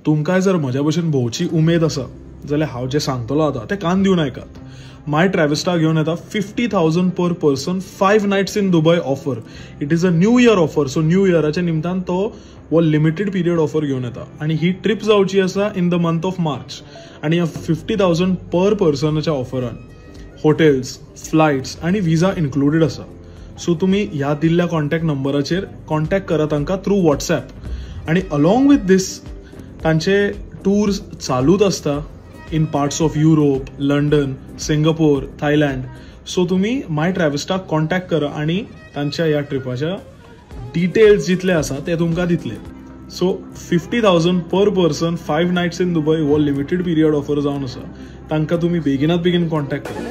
तुमकांय जर म्हज्या भशेन भोंवची उमेद आसा जाल्यार हांव जें सांगतलो आतां तें कान दिवन आयकात. माय ट्रॅव्हस्टा घेवन येता 50,000 पर person 5 nights in Dubai offer. It is a new year offer. So new इयराच्या निमतान तो वो लिमिटेड पिरियड ऑफर घेवन येता आनी ही ट्रीप जावची आसा in the month of March. आनी ह्या 50,000 पर पर्सनाच्या ऑफरान हॉटेल्स, फ्लायट्स आनी विजा इन्क्लुडेड आसा. सो तुमी ह्या दिल्ल्या कॉन्टॅक्ट नंबराचेर कॉन्टॅक्ट करा तांकां थ्रू व्हॉट्सॲप. आनी अलॉंग विथ दीस तांचे टूर्स चालूच आसता in parts of Europe, London, Singapore, Thailand. So तुमी माय ट्रॅव्हस्टाक कॉन्टॅक्ट करा आनी तांच्या ह्या ट्रिपाच्या डिटेल्स जितले आसा ते तुमकां दितले. सो 50,000 पर पर्सन 5 नायट्स इन दुबय हो लिमिटेड पिरियड ऑफर जावन आसा. तांकां तुमी बेगिनात बेगीन कॉन्टॅक्ट करा.